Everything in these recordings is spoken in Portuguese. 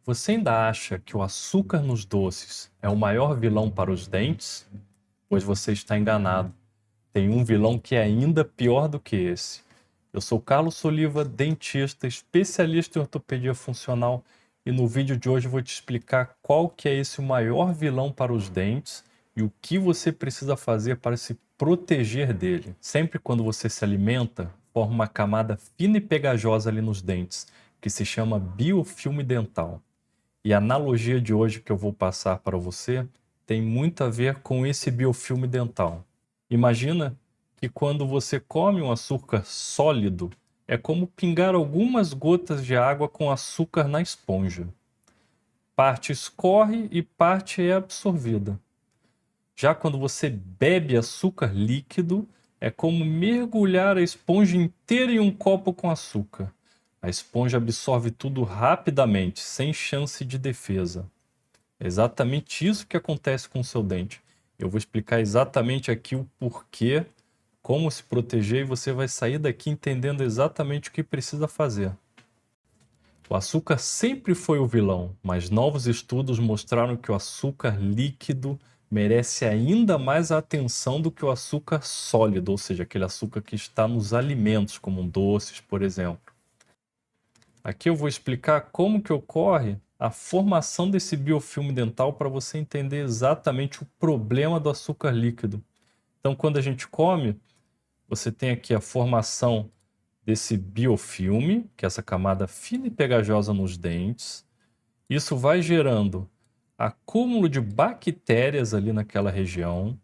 Você ainda acha que o açúcar nos doces é o maior vilão para os dentes? Pois você está enganado. Tem um vilão que é ainda pior do que esse. Eu sou Carlos Soliva, dentista, especialista em ortopedia funcional, e no vídeo de hoje eu vou te explicar qual que é esse o maior vilão para os dentes e o que você precisa fazer para se proteger dele. Sempre quando você se alimenta, forma uma camada fina e pegajosa ali nos dentes, que se chama biofilme dental. E a analogia de hoje que eu vou passar para você tem muito a ver com esse biofilme dental. Imagina que quando você come um açúcar sólido, é como pingar algumas gotas de água com açúcar na esponja. Parte escorre e parte é absorvida. Já quando você bebe açúcar líquido, é como mergulhar a esponja inteira em um copo com açúcar. A esponja absorve tudo rapidamente, sem chance de defesa. É exatamente isso que acontece com o seu dente. Eu vou explicar exatamente aqui o porquê, como se proteger, e você vai sair daqui entendendo exatamente o que precisa fazer. O açúcar sempre foi o vilão, mas novos estudos mostraram que o açúcar líquido merece ainda mais atenção do que o açúcar sólido, ou seja, aquele açúcar que está nos alimentos, como doces, por exemplo. Aqui eu vou explicar como que ocorre a formação desse biofilme dental para você entender exatamente o problema do açúcar líquido. Então, quando a gente come, você tem aqui a formação desse biofilme, que é essa camada fina e pegajosa nos dentes. Isso vai gerando acúmulo de bactérias ali naquela região.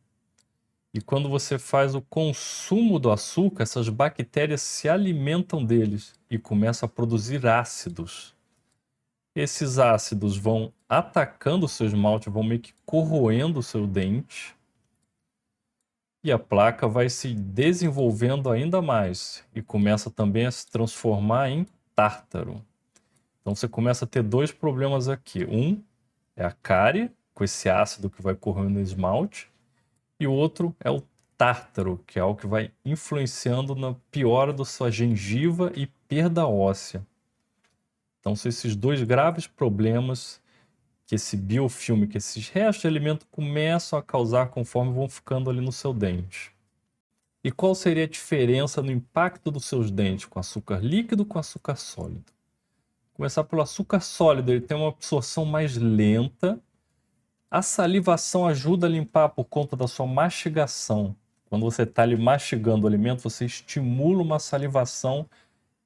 E quando você faz o consumo do açúcar, essas bactérias se alimentam deles e começam a produzir ácidos. Esses ácidos vão atacando o seu esmalte, vão meio que corroendo o seu dente. E a placa vai se desenvolvendo ainda mais e começa também a se transformar em tártaro. Então você começa a ter dois problemas aqui. Um é a cárie, com esse ácido que vai corroendo o esmalte, e o outro é o tártaro, que é algo que vai influenciando na piora da sua gengiva e perda óssea. Então são esses dois graves problemas que esse biofilme, que esses restos de alimento começam a causar conforme vão ficando ali no seu dente. E qual seria a diferença no impacto dos seus dentes com açúcar líquido e com açúcar sólido? Começar pelo açúcar sólido, ele tem uma absorção mais lenta. A salivação ajuda a limpar por conta da sua mastigação. Quando você está ali mastigando o alimento, você estimula uma salivação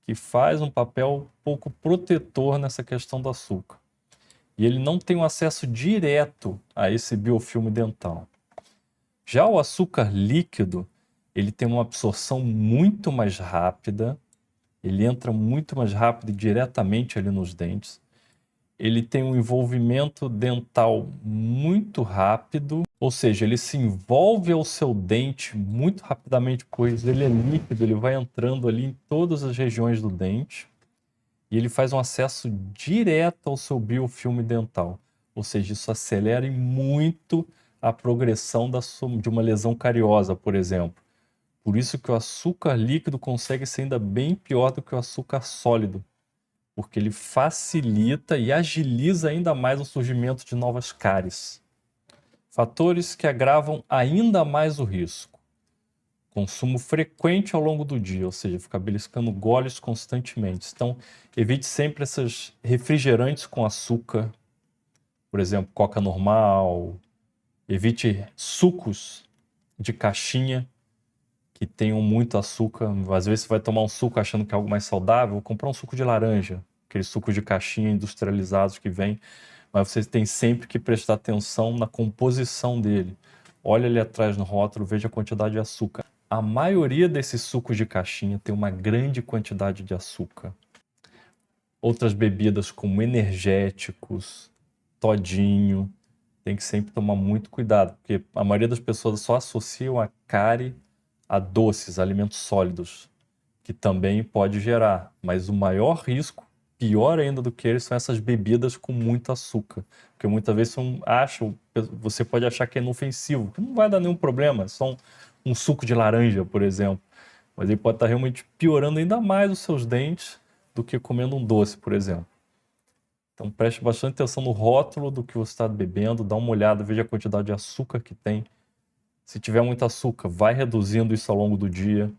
que faz um papel pouco protetor nessa questão do açúcar. E ele não tem um acesso direto a esse biofilme dental. Já o açúcar líquido, ele tem uma absorção muito mais rápida, ele entra muito mais rápido e diretamente ali nos dentes. Ele tem um envolvimento dental muito rápido, ou seja, ele se envolve ao seu dente muito rapidamente, pois ele é líquido, ele vai entrando ali em todas as regiões do dente e ele faz um acesso direto ao seu biofilme dental, ou seja, isso acelera muito a progressão de uma lesão cariosa, por exemplo. Por isso que o açúcar líquido consegue ser ainda bem pior do que o açúcar sólido, porque ele facilita e agiliza ainda mais o surgimento de novas cáries. Fatores que agravam ainda mais o risco. Consumo frequente ao longo do dia, ou seja, ficar beliscando goles constantemente. Então, evite sempre esses refrigerantes com açúcar, por exemplo, Coca normal. Evite sucos de caixinha que tenham muito açúcar. Às vezes você vai tomar um suco achando que é algo mais saudável, vou comprar um suco de laranja, aqueles sucos de caixinha industrializados que vem, mas você tem sempre que prestar atenção na composição dele. Olha ali atrás no rótulo, veja a quantidade de açúcar. A maioria desses sucos de caixinha tem uma grande quantidade de açúcar. Outras bebidas como energéticos, todinho, tem que sempre tomar muito cuidado, porque a maioria das pessoas só associam a cárie a doces, alimentos sólidos, que também pode gerar. Mas o maior risco, pior ainda do que eles, são essas bebidas com muito açúcar. Porque muitas vezes você pode achar que é inofensivo, que não vai dar nenhum problema, é só um suco de laranja, por exemplo. Mas ele pode estar realmente piorando ainda mais os seus dentes do que comendo um doce, por exemplo. Então preste bastante atenção no rótulo do que você está bebendo, dá uma olhada, veja a quantidade de açúcar que tem. Se tiver muito açúcar, vai reduzindo isso ao longo do dia.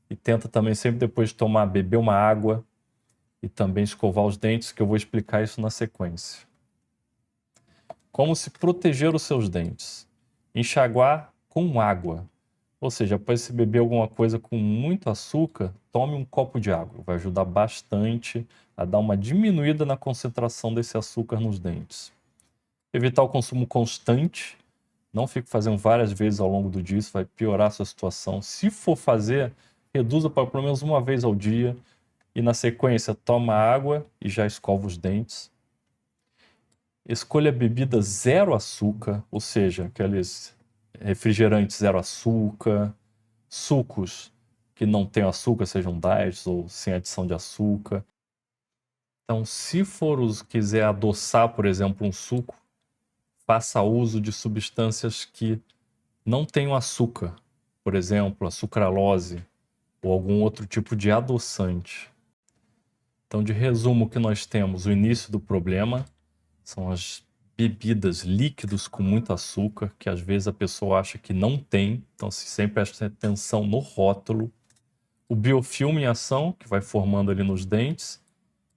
E tenta também sempre depois de tomar, beber uma água e também escovar os dentes, que eu vou explicar isso na sequência. Como se proteger os seus dentes? Enxaguar com água. Ou seja, após se beber alguma coisa com muito açúcar, tome um copo de água. Vai ajudar bastante a dar uma diminuída na concentração desse açúcar nos dentes. Evitar o consumo constante. Não fique fazendo várias vezes ao longo do dia, isso vai piorar a sua situação. Se for fazer, reduza para pelo menos uma vez ao dia. E na sequência, toma água e já escova os dentes. Escolha bebida zero açúcar, ou seja, aqueles refrigerantes zero açúcar, sucos que não tenham açúcar, sejam diets ou sem adição de açúcar. Então, se quiser adoçar, por exemplo, um suco, faça uso de substâncias que não tenham açúcar, por exemplo, a sucralose ou algum outro tipo de adoçante. Então, de resumo, o que nós temos, o início do problema são as bebidas, líquidos com muito açúcar, que às vezes a pessoa acha que não tem, então se sempre preste atenção no rótulo. O biofilme em ação, que vai formando ali nos dentes,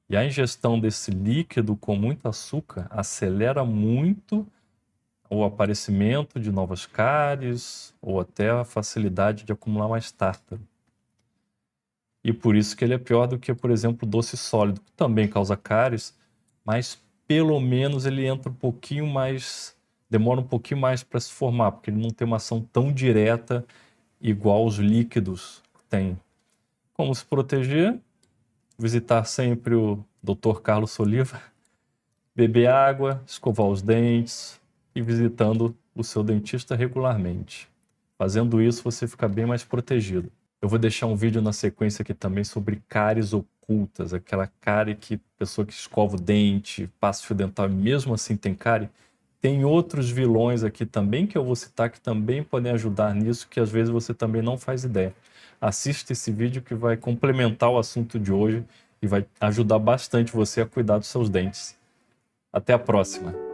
e a ingestão desse líquido com muito açúcar acelera muito o aparecimento de novas cáries ou até a facilidade de acumular mais tártaro. E por isso que ele é pior do que, por exemplo, o doce sólido, que também causa cáries, mas pelo menos ele entra um pouquinho mais, demora um pouquinho mais para se formar, porque ele não tem uma ação tão direta igual os líquidos têm. Como se proteger? Visitar sempre o Dr. Carlos Soliva, beber água, escovar os dentes e visitando o seu dentista regularmente. Fazendo isso, você fica bem mais protegido. Eu vou deixar um vídeo na sequência aqui também sobre cáries ocultas, aquela cárie que pessoa que escova o dente, passa fio dental e mesmo assim tem cárie. Tem outros vilões aqui também que eu vou citar que também podem ajudar nisso, que às vezes você também não faz ideia. Assista esse vídeo que vai complementar o assunto de hoje e vai ajudar bastante você a cuidar dos seus dentes. Até a próxima!